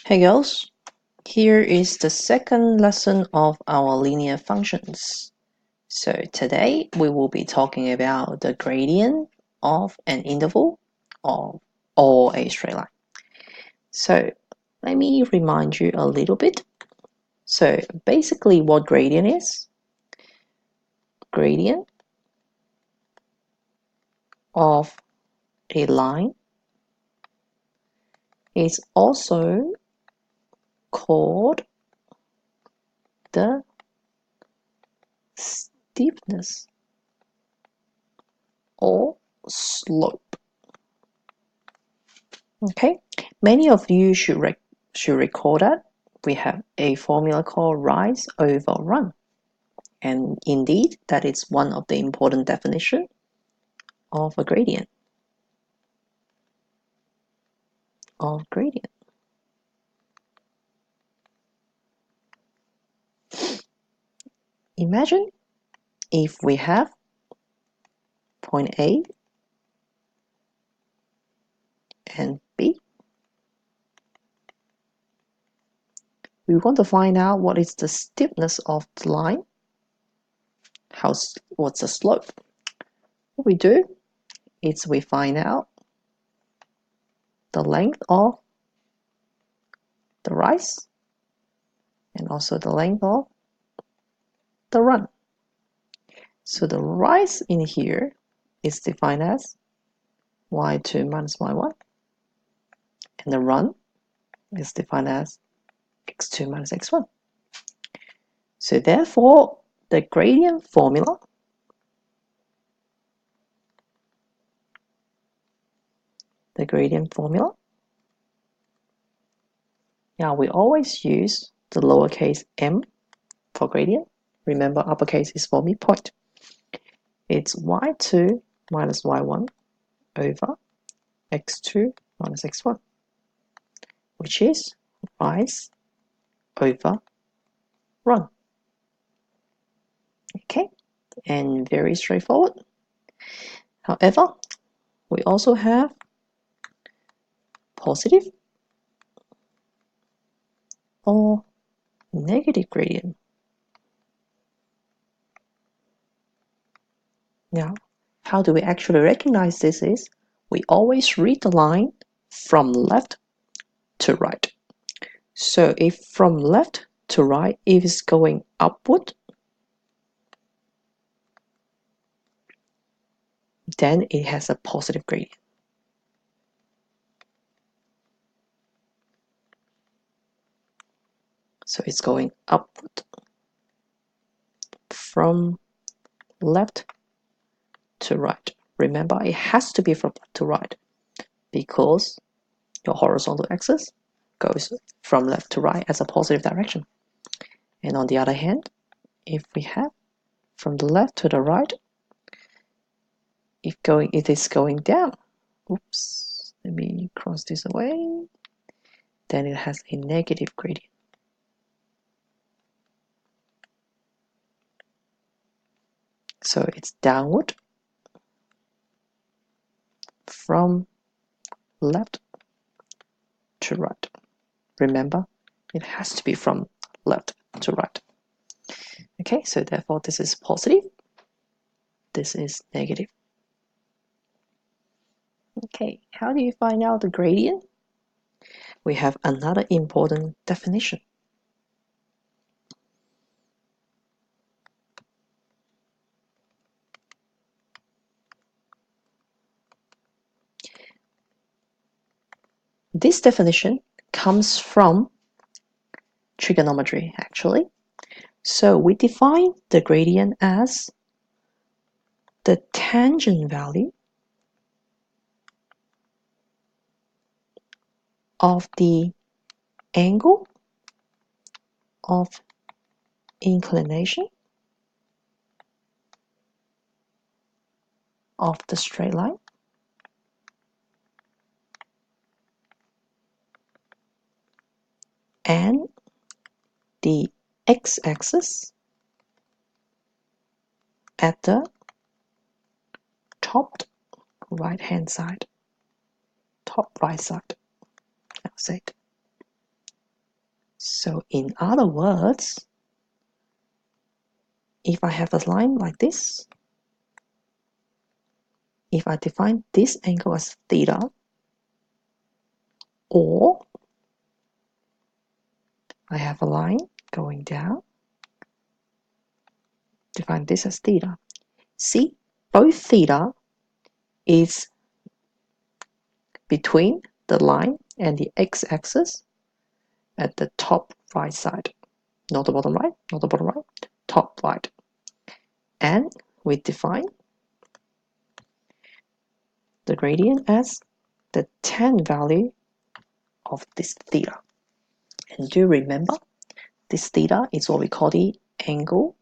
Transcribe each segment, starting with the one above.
Hey girls, here is the second lesson of our linear functions. So today we will be talking about the gradient of an interval or a straight line. So let me remind you a little bit. So basically what gradient is? Gradient of a line is also called the steepness or slope. Okay, many of you should recall that we have a formula called rise over run, and indeed that is one of the important definitions of a gradient. Imagine if we have point A and B. We want to find out what is the steepness of the line. What's the slope? What we do is we find out the length of the rise and also the length of the run. So the rise in here is defined as y2 minus y1, and the run is defined as x2 minus x1. So therefore, the gradient formula now we always use the lowercase m for gradient. Remember, uppercase is for midpoint. It's y2 minus y1 over x2 minus x1, which is rise over run. Okay, and very straightforward. However, we also have positive or negative gradient. Now, how do we actually recognize this is we always read the line from left to right. So if from left to right, if it's going upward, then it has a positive gradient. So it's going upward from left to right. Remember, it has to be from left to right because your horizontal axis goes from left to right as a positive direction. And on the other hand, if we have from the left to the right, it is going down. Oops, let me cross this away. Then it has a negative gradient. So it's downward from left to right. Remember, it has to be from left to right. Okay, so therefore this is positive, this is negative. Okay, how do you find out the gradient? We have another important definition. This definition comes from trigonometry, actually. So we define the gradient as the tangent value of the angle of inclination of the straight line and the x-axis at the top right side, I'll say it. So in other words, if I have a line like this, if I define this angle as theta, or I have a line going down, define this as theta. See, both theta is between the line and the x-axis at the top right side. Not the bottom right, not the bottom right, top right. And we define the gradient as the tan value of this theta. And do remember, this theta is what we call the angle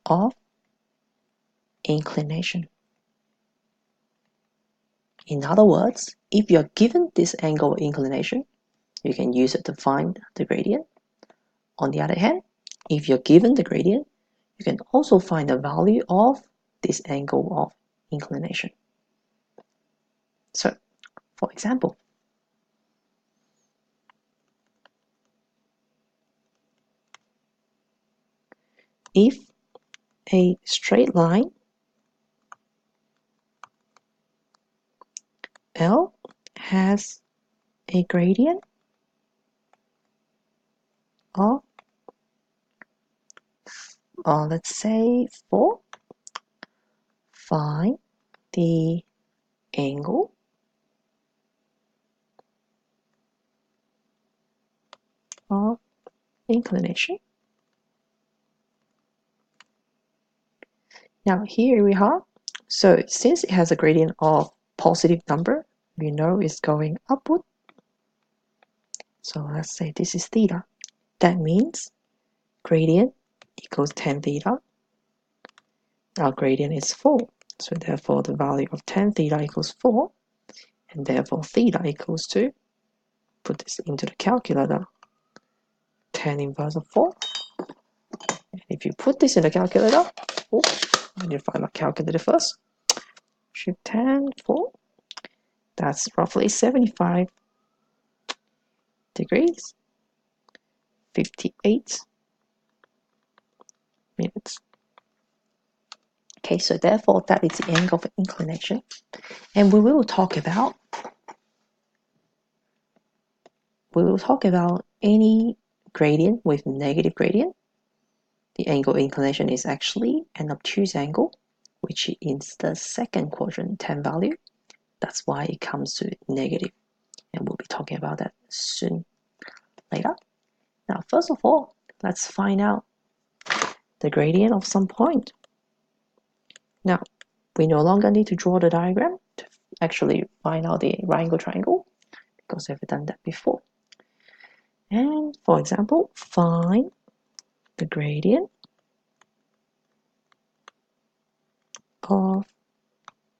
of inclination. In other words, if you're given this angle of inclination, you can use it to find the gradient. On the other hand, if you're given the gradient, you can also find the value of this angle of inclination. So, for example, if a straight line L has a gradient of, let's say 4, find the angle of inclination. Now here we are. So since it has a gradient of positive number, we know it's going upward. So let's say this is theta. That means gradient equals tan theta. Our gradient is 4. So therefore the value of tan theta equals 4. And therefore theta equals to, put this into the calculator, tan inverse of 4. And if you put this in the calculator, I need to find my calculator first. Shift tan 4. That's roughly 75 degrees, 58 minutes. Okay, so therefore that is the angle of inclination. And we will talk about any gradient with negative gradient. The angle of inclination is actually an obtuse angle, which is the second quadrant tan value. That's why it comes to negative. And we'll be talking about that soon later. Now, first of all, let's find out the gradient of some point. Now, we no longer need to draw the diagram to actually find out the right angle triangle, because we've done that before. And for example, find the gradient of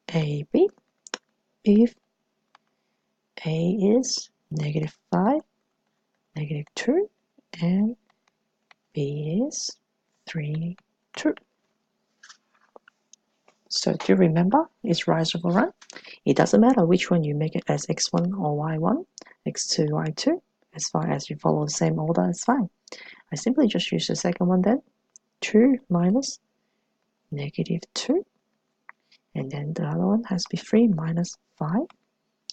AB if A is -5, -2, and B is 3, 2. So do you remember, it's rise over run. It doesn't matter which one you make it as x1 or y1, x2, y2. As far as you follow the same order, it's fine. I simply just use the second one then. 2 minus -2. And then the other one has to be 3 minus 5.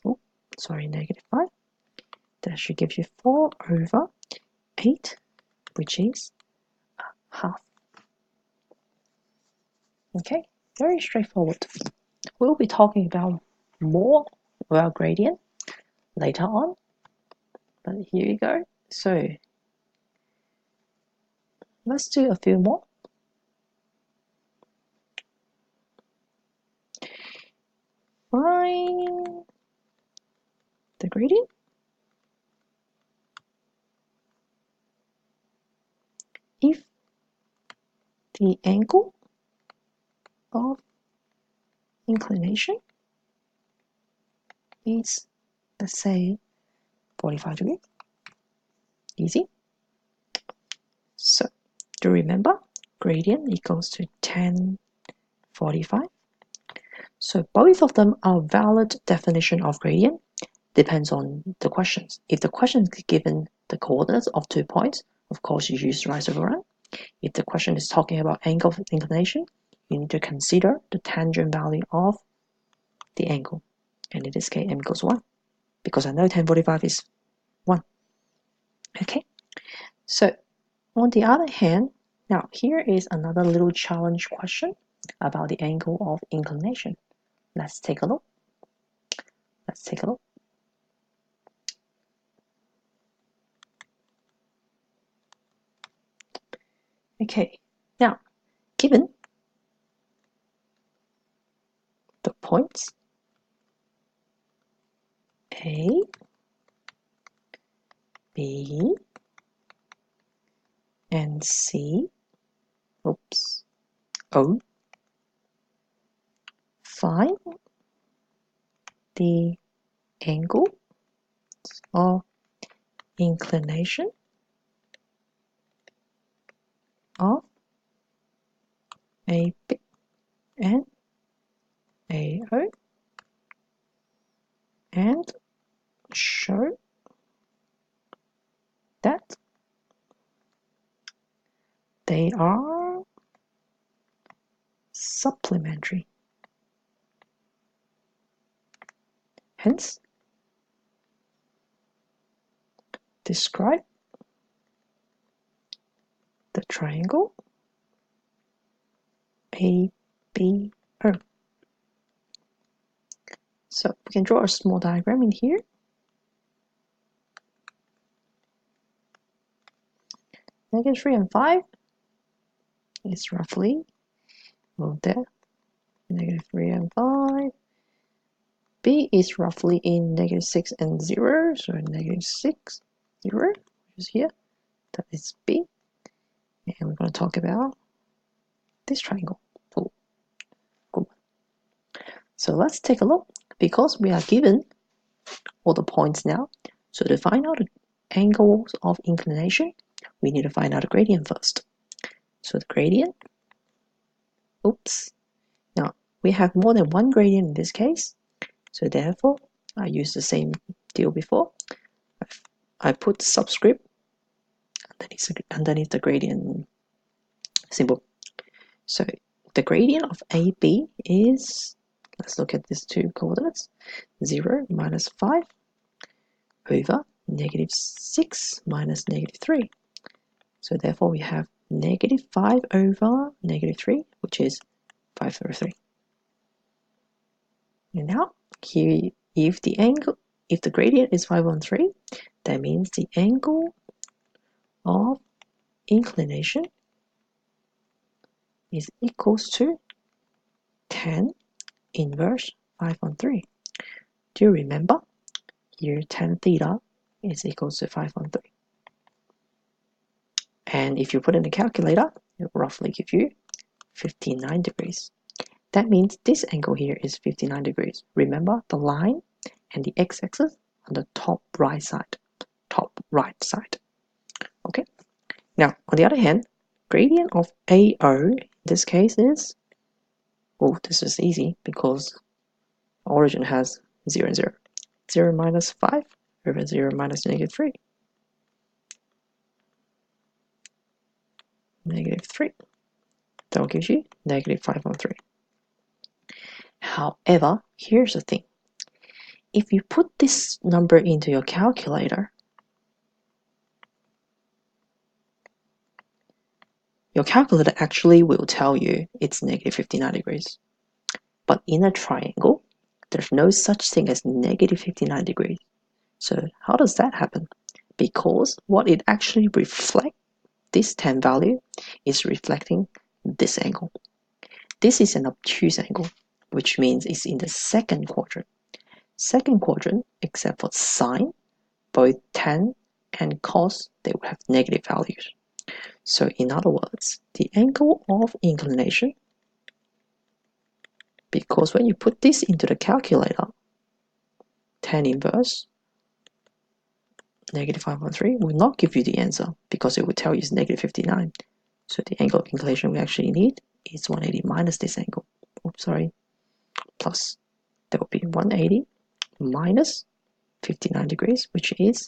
Oh, sorry, -5. That should give you 4 over 8, which is half. Okay, very straightforward. We'll be talking about more about gradient later on, but here you go. So let's do a few more. Find the gradient if the angle of inclination is, let's say, 45 degrees. Easy. So do remember, gradient equals to tan 45. So both of them are valid definition of gradient. depends on the questions. If the question is given the coordinates of 2 points, of course you use rise over run. If the question is talking about angle of inclination, you need to consider the tangent value of the angle. And in this case, m equals 1, because I know tan 45 is 1. Okay, so on the other hand, now here is another little challenge question about the angle of inclination. Let's take a look. Let's take a look. Okay, now given the points A, B, and C, oops, O, find the angle of inclination of AB and AO, and show that they are supplementary. Hence, describe the triangle ABO. So we can draw a small diagram in here. -3 and 5 is roughly, well, there, -3 and 5. B is roughly in -6 and 0, so -6, 0, which is here. That is B. And we're going to talk about this triangle. Oh, cool. So let's take a look. Because we are given all the points now, so to find out the angles of inclination, we need to find out the gradient first. So the gradient, oops, now we have more than one gradient in this case, so therefore I use the same deal before. I put subscript underneath the gradient symbol. So the gradient of AB is, let's look at these two coordinates, 0 minus 5 over -6 minus -3. So therefore we have -5 over -3, which is 5 over 3. And now here, if the gradient is 5 on 3, that means the angle of inclination is equals to tan inverse 5 on 3. Do you remember? Here tan theta is equals to 5 on 3. And if you put in the calculator, it will roughly give you 59 degrees. That means this angle here is 59 degrees. Remember the line and the x-axis on the top right side. Top right side. Okay. Now, on the other hand, gradient of AO in this case is, oh, this is easy because origin has 0 and 0. 0 minus 5 over 0 minus -3. -3. That will give you -5 on 3. However, here's the thing. If you put this number into your calculator, your calculator actually will tell you it's -59 degrees. But in a triangle, there's no such thing as -59 degrees. So how does that happen? Because what it actually reflects, this tan value, is reflecting this angle. This is an obtuse angle, which means it's in the second quadrant. Second quadrant, except for sine, both tan and cos, they will have negative values. So in other words, the angle of inclination, because when you put this into the calculator, tan inverse -5 on 3 will not give you the answer because it will tell you it's -59. So the angle of inclination we actually need is 180 minus this angle. Oops, sorry, plus. That would be 180 minus 59 degrees, which is